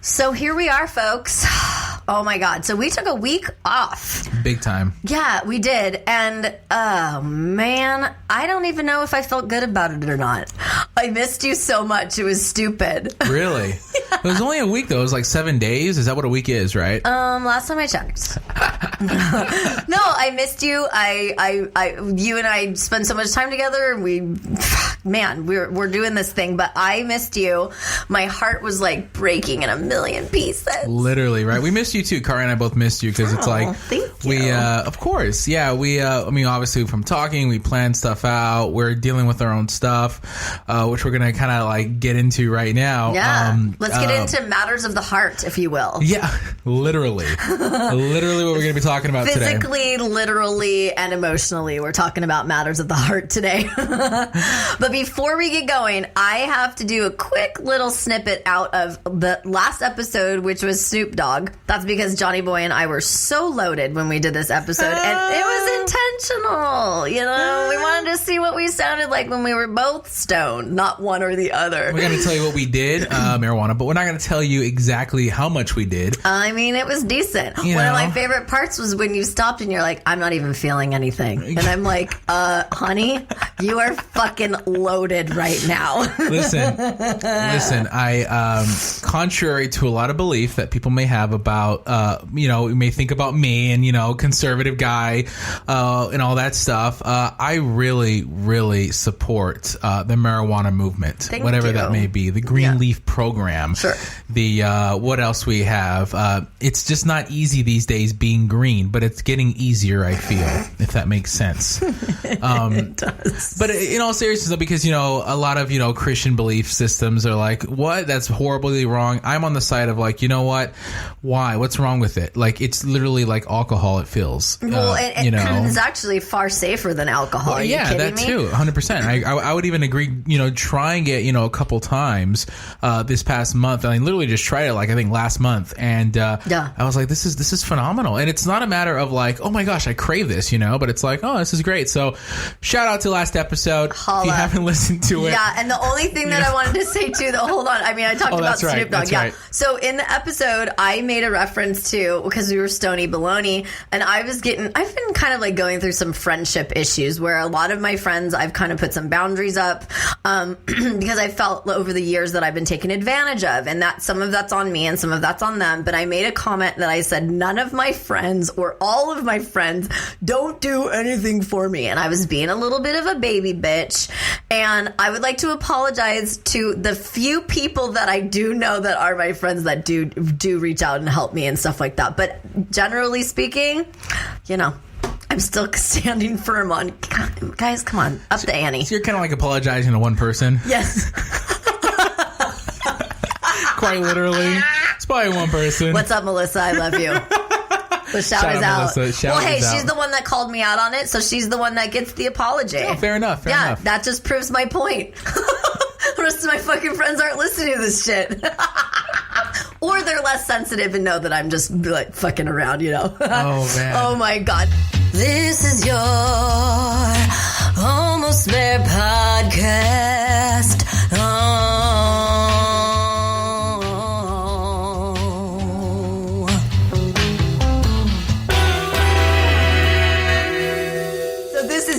So here we are, folks. Oh my God. So we took a week off. Big time. Yeah, we did. And, oh man, I don't even know if I felt good about it or not. I missed you so much. It was stupid. Really? Yeah. It was only a week, though. It was like 7 days. Is that what a week is, right? Last time I checked. No, I missed you. You and I spent so much time together. We're doing this thing, but I missed you. My heart was like breaking in a million pieces. Literally, right? We missed you too. Kari and I both missed you because it's like thank you. Of course, yeah. I mean, obviously, from talking, we planned stuff out. We're dealing with our own stuff, which we're gonna kind of like get into right now. Yeah, let's get into matters of the heart, if you will. Yeah, literally, literally what we're gonna be talking about today. Physically, literally, and emotionally, we're talking about matters of the heart today. But before we get going, I have to do a quick little snippet out of the last episode, which was Snoop Dogg. That's because Johnny Boy and I were so loaded when we did this episode, and it was intentional. You know, we wanted to see what we sounded like when we were both stoned, not one or the other. We're going to tell you what we did, marijuana, but we're not going to tell you exactly how much we did. I mean, it was decent. One of my favorite parts was when you stopped and you're like, I'm not even feeling anything. And I'm like, honey, you are fucking loaded right now. Listen, I, contrary to a lot of belief that people may have about, you may think about me and, conservative guy, and all that stuff. I really, really support, the marijuana movement, whatever that may be, the Green Leaf program, sure. The, what else we have? It's just not easy these days being green, but it's getting easier, I feel, if that makes sense. It does. But in all seriousness, though, because, a lot of, Christian belief systems are like, what? That's horribly wrong. I'm on the side of like, you know what? Why? What's wrong with it? Like, it's literally like alcohol, it feels. Well, it's actually far safer than alcohol. Are you kidding that me? too, 100%. I would even agree, trying it, a couple times this past month. I literally just tried it, like, I think last month. And I was like, this is phenomenal. And it's not a matter of like, oh my gosh, I crave this, but it's like, oh, this is great. So shout out to last episode. Holla. If you haven't listened to it. Yeah, and the only thing that I wanted to say too, hold on. I mean, I talked about Snoop Dogg. That's right. So in the episode, I made a reference to, because we were Stony Baloney, and I've been kind of like going through some friendship issues where a lot of my friends, I've kind of put some boundaries up, because I felt over the years that I've been taken advantage of, and that some of that's on me and some of that's on them. But I made a comment that I said, none of my friends or all of my friends don't do anything for me. And I was being a little bit of a baby bitch. And I would like to apologize to the few people that I do know that are my friends that do reach out and help me and stuff like that. But generally speaking, I'm still standing firm on, guys, come on, up the ante. So you're kind of like apologizing to one person? Yes. Quite literally. It's probably one person. What's up, Melissa? I love you. The shout is out. She's the one that called me out on it, so she's the one that gets the apology. Yeah, fair enough. That just proves my point. The rest of my fucking friends aren't listening to this shit. Or they're less sensitive and know that I'm just like fucking around, Oh, man. Oh, my God. This is your Almost There podcast.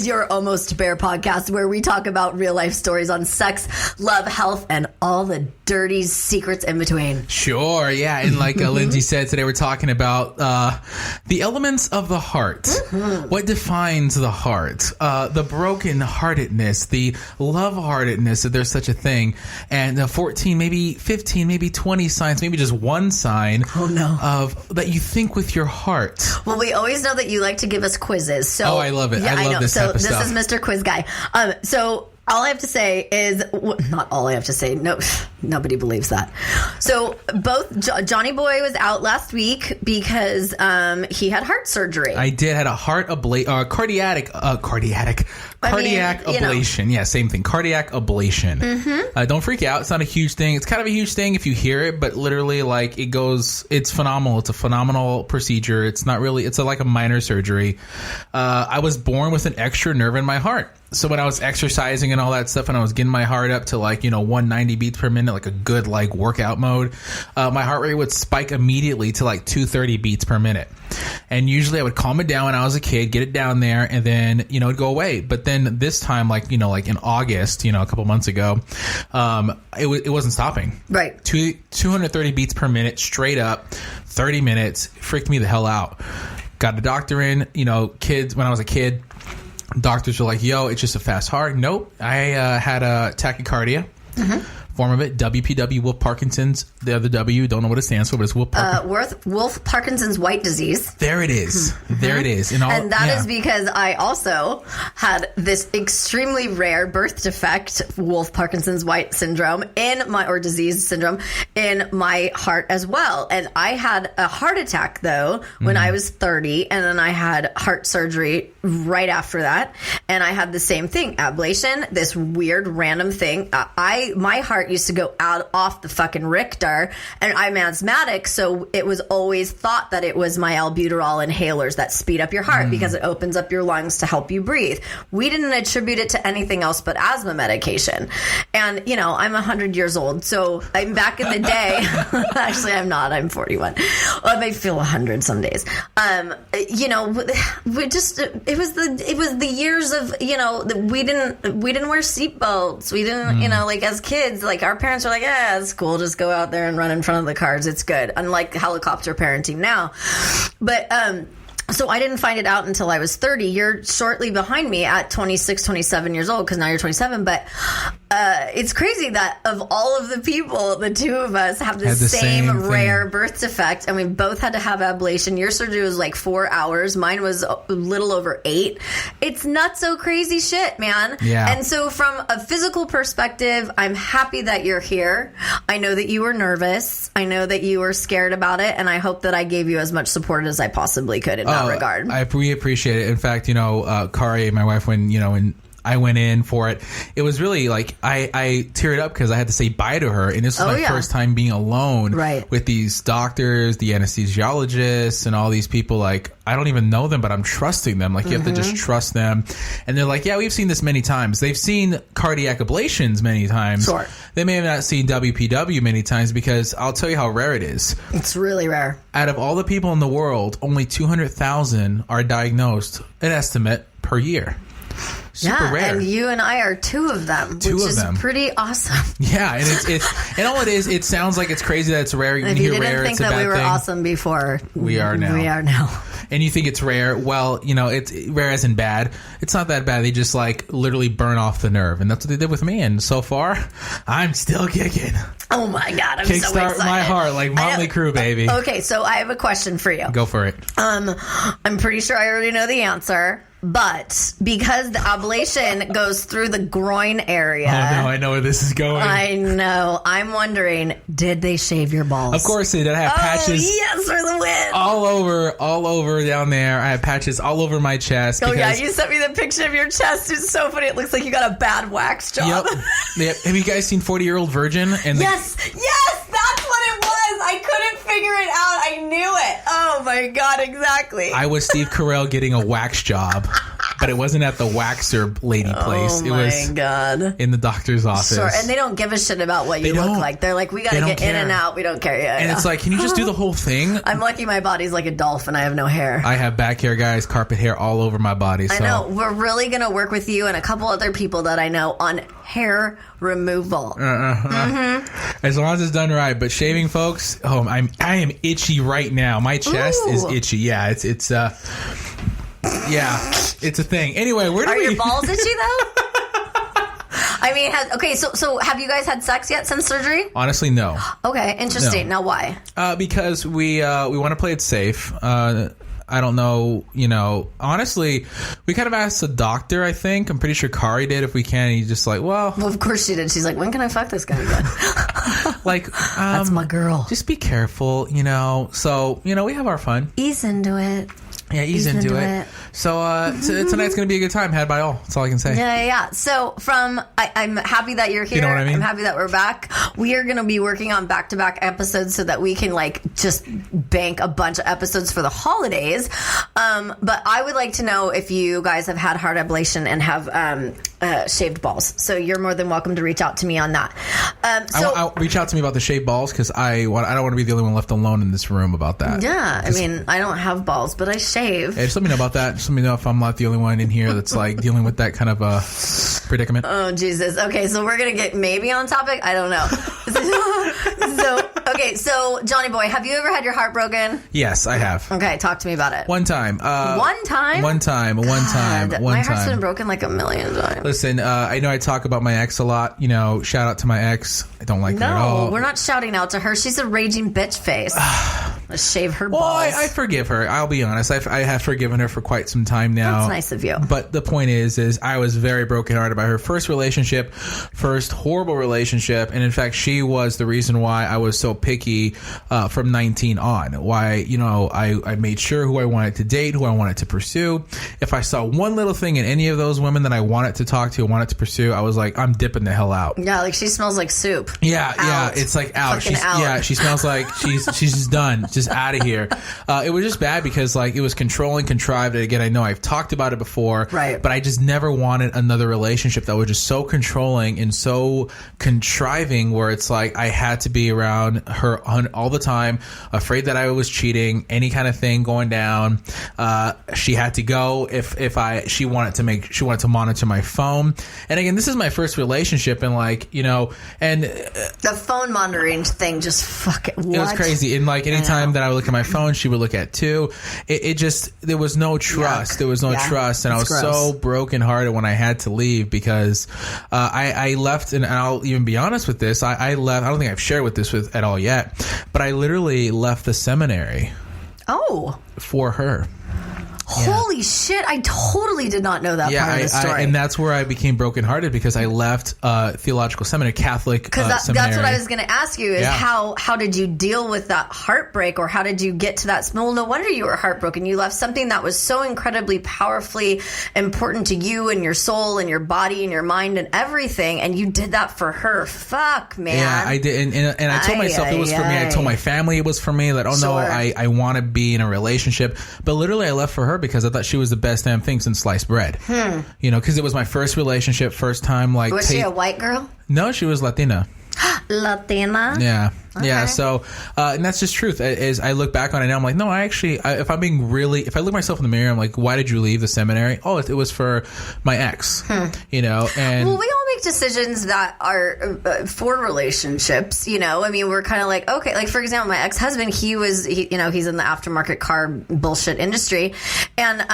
Your Almost Bare podcast, where we talk about real life stories on sex, love, health, and all the dirty secrets in between. Sure, yeah. And like Lyndsay said, today we're talking about the elements of the heart. Mm-hmm. What defines the heart? The broken-heartedness, the love-heartedness, if there's such a thing. And 14, maybe 15, maybe 20 signs, maybe just one sign of that you think with your heart. Well, we always know that you like to give us quizzes. So I love it. I love this type of stuff. This is Mr. Quiz Guy. So all I have to say is, not all I have to say. No, nobody believes that. So both Johnny Boy was out last week because he had heart surgery. I did. Had a heart Cardiac ablation. Yeah, same thing. Cardiac ablation. Don't freak out. It's not a huge thing. It's kind of a huge thing if you hear it, but literally, like, it's phenomenal. It's a phenomenal procedure. It's not really, like a minor surgery. I was born with an extra nerve in my heart. So when I was exercising and all that stuff, and I was getting my heart up to 190 beats per minute, like a good workout mode, my heart rate would spike immediately to 230 beats per minute. And usually I would calm it down when I was a kid, get it down there, and then it'd go away. But then this time, like in August, a couple months ago, it wasn't stopping. Right. 230 beats per minute, straight up, 30 minutes, freaked me the hell out. Got a doctor in. Kids, when I was a kid, doctors were like, yo, it's just a fast heart. Nope. I had a tachycardia. Form of it, WPW, Wolf Parkinson's. The other W, don't know what it stands for, but it's Wolf Parkinson's white disease. There it is. There it is. And that is because I also had this extremely rare birth defect, Wolf Parkinson's white syndrome, disease syndrome, in my heart as well. And I had a heart attack, though, when I was 30, and then I had heart surgery right after that. And I had the same thing, ablation, this weird random thing. My heart used to go off the fucking Richter, and I'm asthmatic, so it was always thought that it was my albuterol inhalers that speed up your heart because it opens up your lungs to help you breathe. We didn't attribute it to anything else but asthma medication. And I'm 100 years old, so I'm back in the day. Actually, I'm not. I'm 41. I may feel 100 some days. It was the years of we didn't wear seatbelts. We didn't as kids. Like, our parents were like, yeah, it's cool. Just go out there and run in front of the cars. It's good. Unlike helicopter parenting now. But, so I didn't find it out until I was 30. You're shortly behind me at 26, 27 years old, because now you're 27. But it's crazy that of all of the people, the two of us have the same rare birth defect, and we both had to have ablation. Your surgery was 4 hours. Mine was a little over 8. It's not so crazy shit, man. Yeah. And so from a physical perspective, I'm happy that you're here. I know that you were nervous. I know that you were scared about it, and I hope that I gave you as much support as I possibly could in that regard. We appreciate it. In fact, Kari, my wife, when I went in for it, it was really I teared up because I had to say bye to her, and this was my first time being alone with these doctors, the anesthesiologists, and all these people. I don't even know them, but I'm trusting them. You have to just trust them. And they're like, yeah, we've seen this many times. They've seen cardiac ablations many times. Sure. They may have not seen WPW many times, because I'll tell you how rare it is. It's really rare. Out of all the people in the world, only 200,000 are diagnosed, an estimate, per year. Super rare. And you and I are two of them, which is pretty awesome. Yeah, and it's and all it is, it sounds like it's crazy that it's rare. If you didn't think that we were awesome before, we are now. We are now. And you think it's rare? Well, it's rare as in bad. It's not that bad. They just literally burn off the nerve, and that's what they did with me. And so far, I'm still kicking. Oh my God, I'm so excited. Kickstart my heart like Motley Crue, baby. Okay, so I have a question for you. Go for it. I'm pretty sure I already know the answer. But because the ablation goes through the groin area. Oh, no, I know where this is going. I know. I'm wondering, did they shave your balls? Of course they did. I have patches. Yes, for the win. All over down there. I have patches all over my chest. Oh, yeah. You sent me the picture of your chest. It's so funny. It looks like you got a bad wax job. Yep. Have you guys seen 40-Year-Old Virgin? Yes. That's what it was. I couldn't figure it out. I knew it. Oh, my God. Exactly. I was Steve Carell getting a wax job. But it wasn't at the waxer lady place. It was in the doctor's office. Sure, and they don't give a shit about what you look like. They're like, we got to get in and out. We don't care. Yeah, and it's like, can you just do the whole thing? I'm lucky my body's like a dolphin. I have no hair. I have back hair, guys, carpet hair all over my body. So. I know. We're really going to work with you and a couple other people that I know on hair removal. As long as it's done right. But shaving, folks, I am itchy right now. My chest is itchy. Yeah, it's yeah, it's a thing. Anyway, are your balls itchy though? I mean, so have you guys had sex yet since surgery? Honestly, no. Okay, interesting. No. Now, why? Because we want to play it safe. I don't know, honestly, we kind of asked the doctor, I think. I'm pretty sure Kari did, if we can. He's just like, well, of course she did. She's like, when can I fuck this guy again? That's my girl. Just be careful, So, we have our fun. Ease into it. Yeah, ease into it. So tonight's going to be a good time, had by all. That's all I can say. Yeah. So I'm happy that you're here. You know what I mean? I'm happy that we're back. We are going to be working on back-to-back episodes so that we can just bank a bunch of episodes for the holidays. But I would like to know if you guys have had heart ablation and have shaved balls. So you're more than welcome to reach out to me on that. I'll reach out to me about the shaved balls because I don't want to be the only one left alone in this room about that. Yeah, I mean, I don't have balls, but I shave. Hey, just let me know about that. Just let me know if I'm not the only one in here that's dealing with that kind of predicament. Oh, Jesus. Okay, so we're going to get maybe on topic. I don't know. So Johnny Boy, have you ever had your heart broken? Yes, I have. Okay, talk to me about it. One time. One time. My heart's been broken like a million times. Listen, I know I talk about my ex a lot. Shout out to my ex. I don't like her at all. No, we're not shouting out to her. She's a raging bitch face. Let's shave her balls. Well, I forgive her. I'll be honest. I have forgiven her for quite some time now. That's nice of you. But the point is I was very brokenhearted by her first relationship, first horrible relationship. And in fact, she was the reason why I was so picky from 19 on. Why, I made sure who I wanted to date, who I wanted to pursue. If I saw one little thing in any of those women that I wanted to talk to, wanted to pursue, I was like, I'm dipping the hell out. Yeah, like she smells like soup. Yeah, it's like out. Out. Yeah, she smells like she's just done, just out of here. It was just bad because it was controlling, contrived. And again, I know I've talked about it before, right? But I just never wanted another relationship that was just so controlling and so contriving, where it's like I had to be around her all the time, afraid that I was cheating, any kind of thing going down. She had to go if she wanted to monitor my phone. And again, this is my first relationship, and and the phone monitoring thing just fucking what? It was crazy. And anytime that I would look at my phone, she would look at too. It just, there was no trust. Yuck. There was no trust, and I was gross. So brokenhearted when I had to leave because I left, and I'll even be honest with this. I left. I don't think I've shared this at all yet, but I literally left the seminary. Oh, for her. Holy shit, I totally did not know that part of the story. And that's where I became brokenhearted because I left theological seminary, Catholic seminary. Because that's what I was going to ask you is how did you deal with that heartbreak, or how did you get to that? Well, no wonder you were heartbroken. You left something that was so incredibly powerfully important to you and your soul and your body and your mind and everything, and you did that for her. Fuck, man. Yeah, I did. And I told myself it was for me. I told my family it was for me. That, no, I want to be in a relationship. But literally I left for her because I thought she was the best damn thing since sliced bread. Because it was my first relationship, first time. Was she a white girl? No, she was Latina. Latina? Yeah. Okay. Yeah, so, and that's just truth. As I look back on it now, I'm like, no, if I'm being really, if I look myself in the mirror, I'm like, why did you leave the seminary? Oh, it was for my ex, and. Well, we all make decisions that are for relationships, I mean, we're kind of like, okay, for example, my ex-husband, he's in the aftermarket car bullshit industry, and,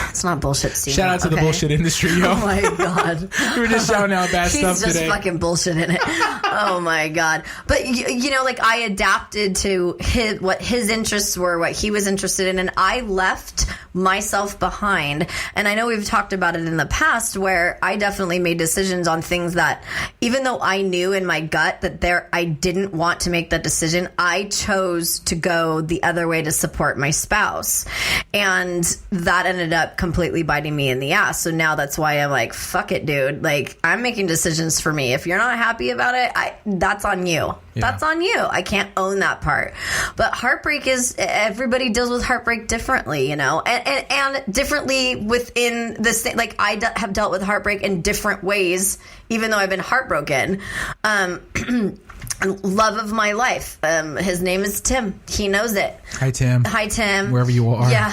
it's not bullshit, Steve. Shout out to the bullshit industry, yo. Oh my God. We were just shouting out bad stuff today. He's just fucking bullshit in it. Oh my God. But, I adapted to what his interests were, what he was interested in, and I left myself behind. And I know we've talked about it in the past where I definitely made decisions on things that, even though I knew in my gut that I didn't want to make that decision, I chose to go the other way to support my spouse. And that ended up completely biting me in the ass. So now that's why I'm like, fuck it, dude. I'm making decisions for me. If you're not happy about it, that's on you. Yeah. That's on you. I can't own that part. But heartbreak everybody deals with heartbreak differently, and differently within this thing. I have dealt with heartbreak in different ways, even though I've been heartbroken. Love of my life. His name is Tim. He knows it. Hi, Tim. Hi, Tim. Wherever you are. Yeah.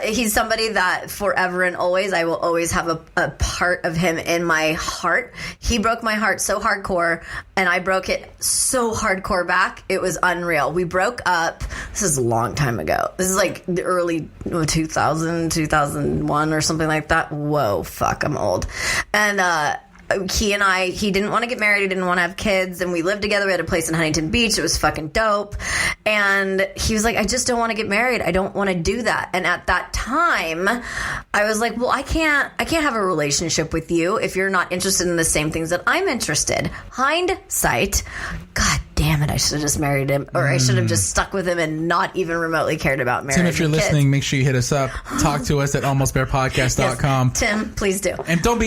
He's somebody that forever and always, I will always have a part of him in my heart. He broke my heart so hardcore, and I broke it so hardcore back. It was unreal. We broke up. This is a long time ago. This is the early 2000, 2001 or something like that. Whoa, fuck, I'm old. And, he didn't want to get married. He didn't want to have kids. And we lived together. We had a place in Huntington Beach. It was fucking dope. And he was like, I just don't want to get married. I don't want to do that. And at that time, I was like, well, I can't have a relationship with you if you're not interested in the same things that I'm interested. Hindsight, God damn damn it, I should have just married him, or I should have just stuck with him and not even remotely cared about marriage. Tim, if you're listening, make sure you hit us up. Talk to us at almostbearpodcast.com. Yes, Tim, please do. And don't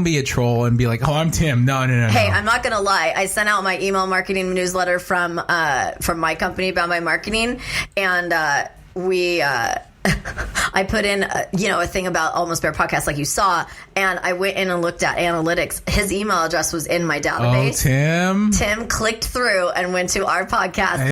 be a troll and be like, oh, I'm Tim. No. Hey, I'm not gonna lie. I sent out my email marketing newsletter from my company about my marketing, and I put in a thing about Almost Bear Podcast, like you saw, and I went in and looked at analytics. His email address was in my database. Oh, Tim clicked through and went to our podcast.